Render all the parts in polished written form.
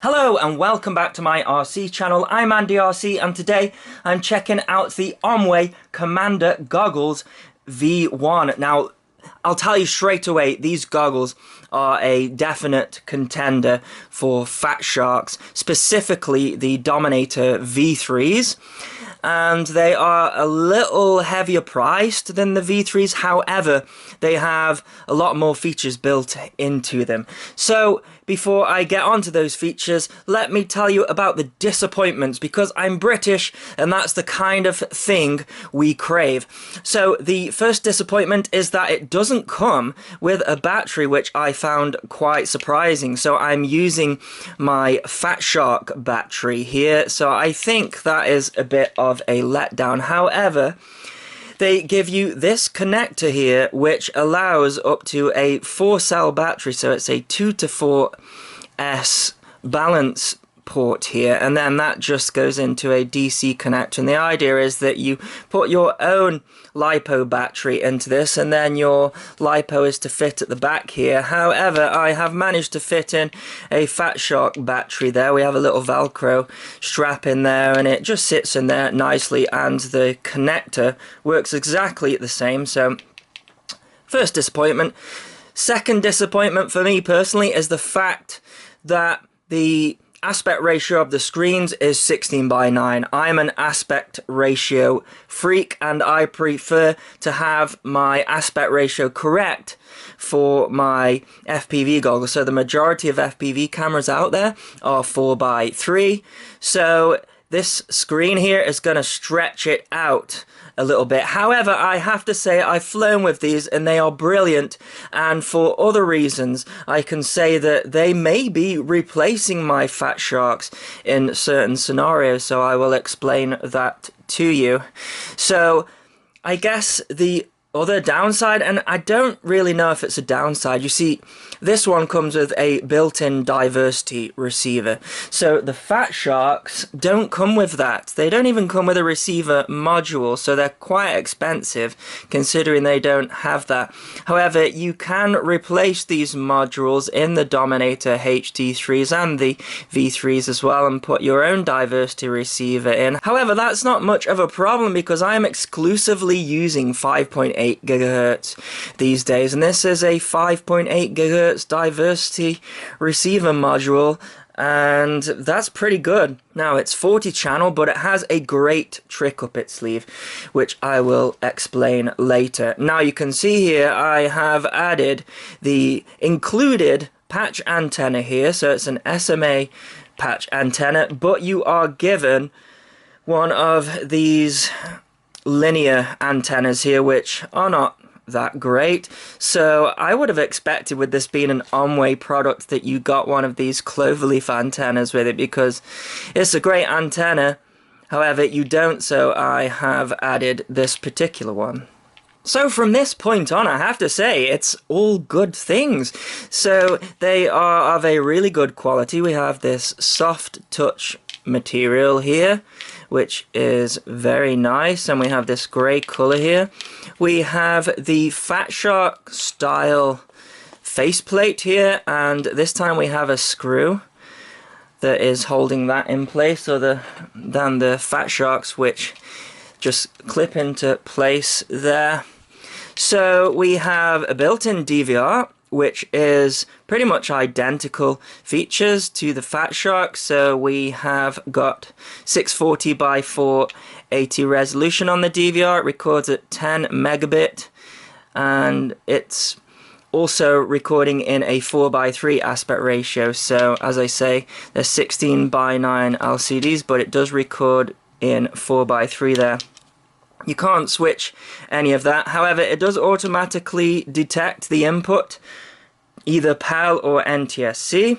Hello and welcome back to my RC channel. I'm Andy RC and today I'm checking out the AOMWAY Commander Goggles V1. Now, I'll tell you straight away, these goggles are a definite contender for fat sharks, specifically the Dominator V3s. And they are a little heavier priced than the V3s, however, they have a lot more features built into them. So, before I get onto those features, let me tell you about the disappointments, because I'm British and that's the kind of thing we crave. So, the first disappointment is that it doesn't come with a battery, which I found quite surprising. So, I'm using my Fat Shark battery here, so I think that is a bit of a letdown. However, they give you this connector here which allows up to a 4-cell battery, so it's a 2 to 4S balance port here, and then that just goes into a DC connector, and the idea is that you put your own LiPo battery into this, and then your LiPo is to fit at the back here. However, I have managed to fit in a Fat Shark battery there. We have a little Velcro strap in there and it just sits in there nicely, and the connector works exactly the same. So first disappointment. Second disappointment for me personally is the fact that the aspect ratio of the screens is 16:9. I'm an aspect ratio freak and I prefer to have my aspect ratio correct for my FPV goggles. So the majority of FPV cameras out there are 4:3. So this screen here is going to stretch it out a little bit. However, I have to say I've flown with these and they are brilliant, and for other reasons I can say that they may be replacing my Fat Sharks in certain scenarios, so I will explain that to you. So I guess the other downside, and I don't really know if it's a downside, you see this one comes with a built-in diversity receiver. So the Fat Sharks don't come with that. They don't even come with a receiver module, so they're quite expensive considering they don't have that. However, you can replace these modules in the Dominator HT3s and the V3s as well and put your own diversity receiver in. However, that's not much of a problem because I am exclusively using 5.8 gigahertz these days, and this is a 5.8 gigahertz diversity receiver module, and that's pretty good. Now it's 40 channel, but it has a great trick up its sleeve, which I will explain later. Now you can see here I have added the included patch antenna here, so it's an SMA patch antenna, but you are given one of these linear antennas here, which are not that great. So I would have expected, with this being an AOMWAY product, that you got one of these cloverleaf antennas with it, because it's a great antenna. However, you don't, so I have added this particular one. So from this point on, I have to say, it's all good things. So they are of a really good quality. We have this soft touch material here, which is very nice, and we have this grey colour here. We have the Fat Shark style faceplate here, and this time we have a screw that is holding that in place, other than the Fat Sharks, which just clip into place there. So we have a built-in DVR, which is pretty much identical features to the Fat Shark. So we have got 640 by 480 resolution on the DVR. It records at 10 megabit, and it's also recording in a 4:3 aspect ratio. So as I say, there's 16:9 LCDs, but it does record in 4:3 there. You can't switch any of that. However, it does automatically detect the input, either PAL or NTSC.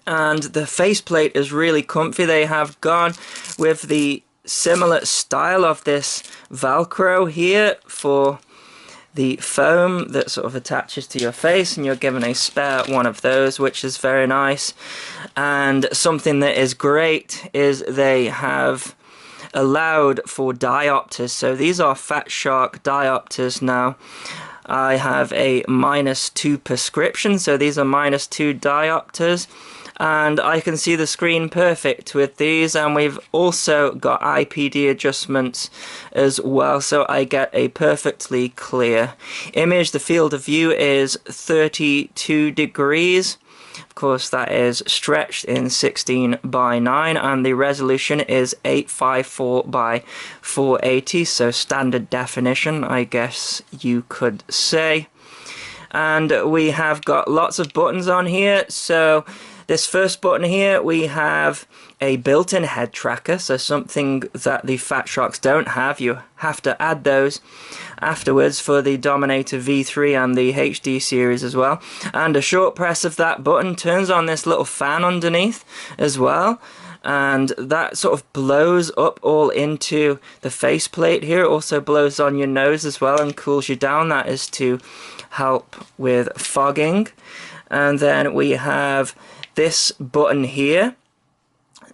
And the faceplate is really comfy. They have gone with the similar style of this Velcro here for the foam that sort of attaches to your face, and you're given a spare one of those, which is very nice. And something that is great is they have allowed for diopters. So these are Fat Shark diopters. Now I have a -2 prescription, so these are -2 diopters, and I can see the screen perfect with these, and we've also got IPD adjustments as well, so I get a perfectly clear image. The field of view is 32 degrees. Of course, that is stretched in 16 by 9, and the resolution is 854 by 480, so standard definition, I guess you could say. And we have got lots of buttons on here. So this first button here, we have a built-in head tracker, so something that the Fat Sharks don't have. You have to add those afterwards for the Dominator V3 and the HD series as well. And a short press of that button turns on this little fan underneath as well, and that sort of blows up all into the faceplate here. It also blows on your nose as well and cools you down. That is to help with fogging. And then we have this button here.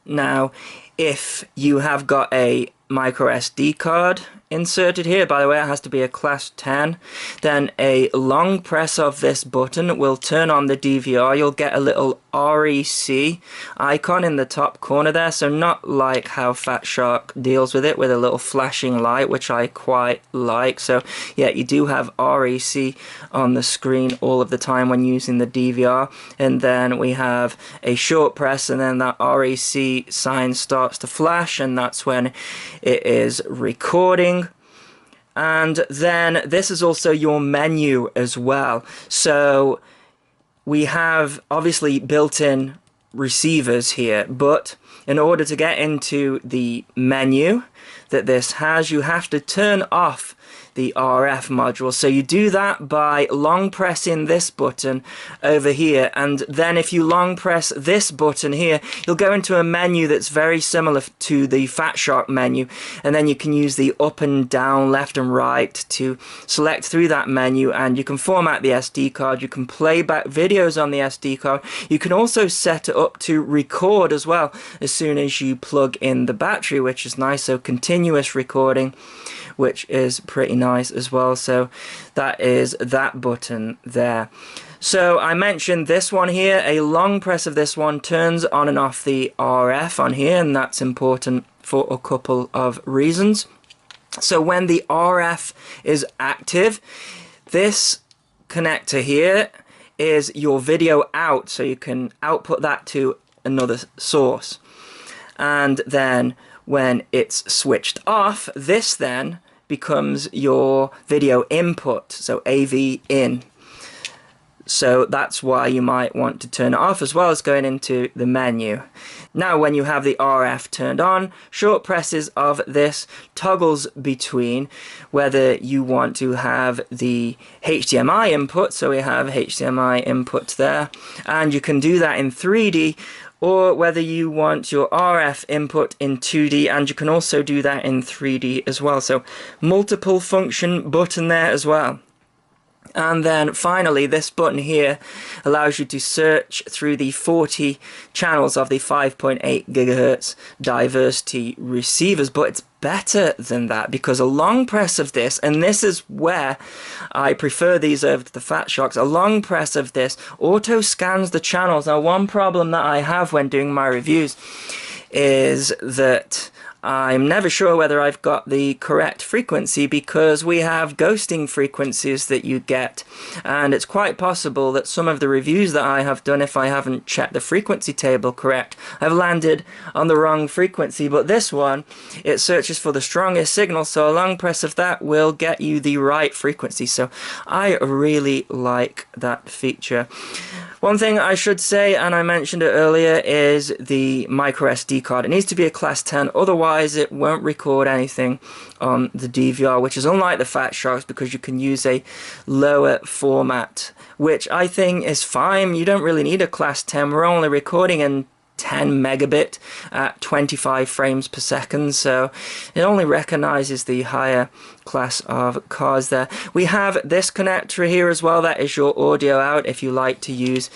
Now, if you have got a micro SD card inserted here, by the way, it has to be a class 10, then a long press of this button will turn on the DVR. You'll get a little REC icon in the top corner there, so not like how Fat Shark deals with it with a little flashing light, which I quite like. So yeah, you do have REC on the screen all of the time when using the DVR. And then we have a short press, and then that REC sign starts to flash, and that's when it is recording. And then this is also your menu as well. So we have obviously built-in receivers here, but in order to get into the menu that this has, you have to turn off the RF module. So you do that by long pressing this button over here, and then if you long press this button here, you'll go into a menu that's very similar to the Fat Shark menu, and then you can use the up and down, left and right to select through that menu, and you can format the SD card, you can play back videos on the SD card, you can also set it up to record as well as soon as you plug in the battery, which is nice, so continuous recording, which is pretty nice as well. So that is that button there. So I mentioned this one here, a long press of this one turns on and off the RF on here, and that's important for a couple of reasons. So when the RF is active, this connector here is your video out, so you can output that to another source. And then when it's switched off, this then becomes your video input, so AV in. So that's why you might want to turn it off as well as going into the menu. Now when you have the RF turned on, short presses of this toggles between whether you want to have the HDMI input, so we have HDMI input there, and you can do that in 3D, or whether you want your RF input in 2D, and you can also do that in 3D as well. So multiple function button there as well. And then finally, this button here allows you to search through the 40 channels of the 5.8 gigahertz diversity receivers, but it's better than that, because a long press of this, and this is where I prefer these over to the Fat Sharks, a long press of this auto scans the channels. Now, one problem that I have when doing my reviews is that I'm never sure whether I've got the correct frequency, because we have ghosting frequencies that you get, and it's quite possible that some of the reviews that I have done, if I haven't checked the frequency table correct, I've landed on the wrong frequency. But this one, it searches for the strongest signal, so a long press of that will get you the right frequency. So I really like that feature. One thing I should say, and I mentioned it earlier, is the micro SD card. It needs to be a class 10, otherwise it won't record anything on the DVR, which is unlike the Fat Sharks, because you can use a lower format, which I think is fine. You don't really need a class 10. We're only recording in 10 megabit at 25 frames per second, so it only recognizes the higher class of cards there. We have this connector here as well, that is your audio out if you like to use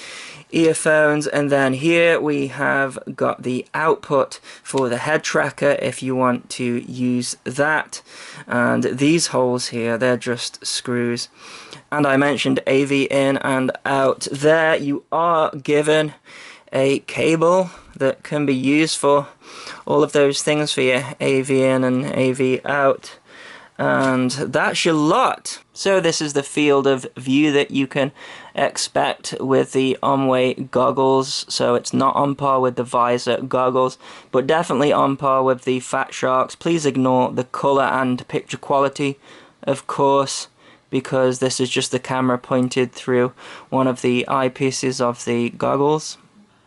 earphones, and then here we have got the output for the head tracker if you want to use that, and these holes here, they're just screws. And I mentioned AV in and out there. You are given a cable that can be used for all of those things for your AV in and AV out. And that's your lot. So this is the field of view that you can expect with the AOMWAY goggles. So it's not on par with the visor goggles, but definitely on par with the Fat Sharks. Please ignore the color and picture quality, of course, because this is just the camera pointed through one of the eyepieces of the goggles.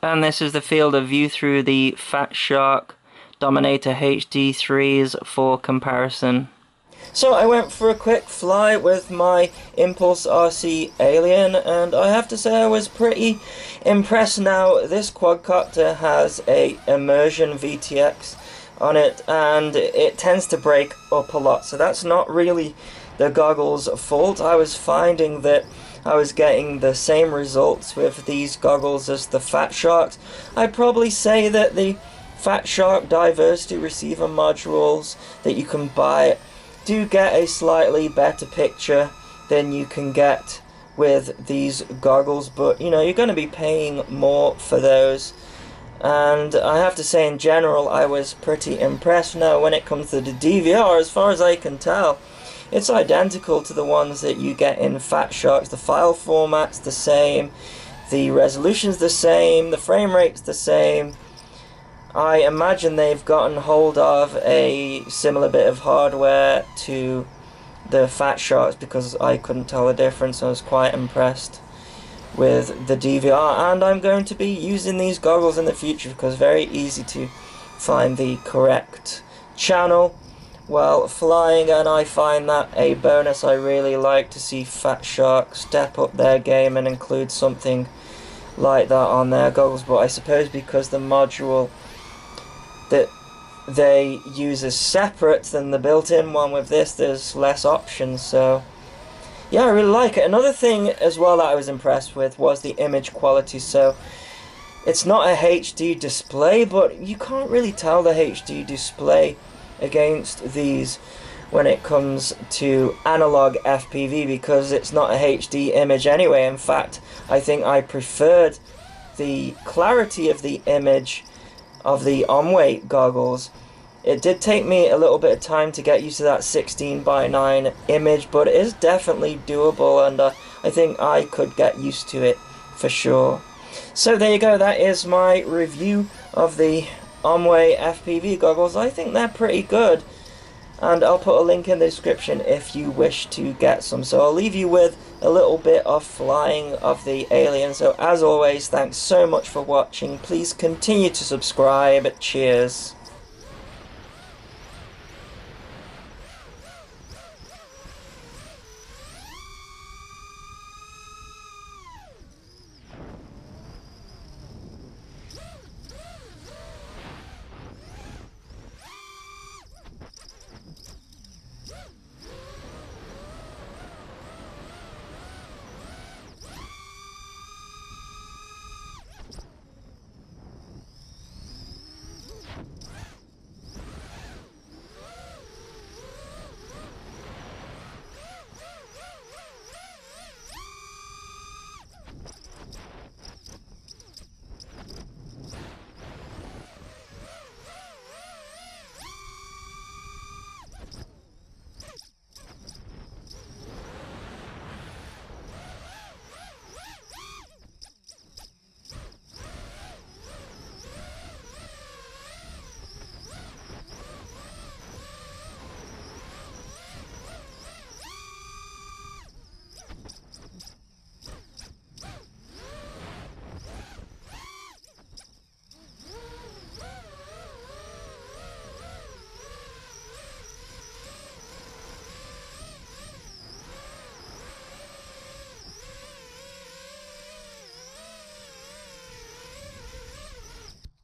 And this is the field of view through the Fat Shark Dominator HD3s for comparison. So I went for a quick fly with my Impulse RC Alien, and I have to say I was pretty impressed. Now, this quadcopter has a immersion VTX on it, and it tends to break up a lot, so that's not really the goggles' fault. I was finding that I was getting the same results with these goggles as the Fat Sharks. I'd probably say that the Fat Shark diversity receiver modules that you can buy do get a slightly better picture than you can get with these goggles, but you know, you're going to be paying more for those. And I have to say, in general, I was pretty impressed. Now, when it comes to the DVR, as far as I can tell, it's identical to the ones that you get in Fat Sharks. The file format's the same, the resolution's the same, the frame rate's the same. I imagine they've gotten hold of a similar bit of hardware to the Fat Sharks, because I couldn't tell the difference. I was quite impressed with the DVR, and I'm going to be using these goggles in the future because it's very easy to find the correct channel while flying, and I find that a bonus. I really like to see Fat Shark step up their game and include something like that on their goggles, but I suppose because the module that they use is separate than the built-in one with this, there's less options. So yeah, I really like it. Another thing as well that I was impressed with was the image quality. So it's not a HD display, but you can't really tell the HD display against these when it comes to analog FPV, because it's not a HD image anyway. In fact, I think I preferred the clarity of the image of the AOMWAY goggles. It did take me a little bit of time to get used to that 16:9 image, but it is definitely doable, and I think I could get used to it for sure. So there you go, that is my review of the AOMWAY FPV goggles. I think they're pretty good, and I'll put a link in the description if you wish to get some. So I'll leave you with a little bit of flying of the Alien. So as always, thanks so much for watching. Please continue to subscribe. Cheers.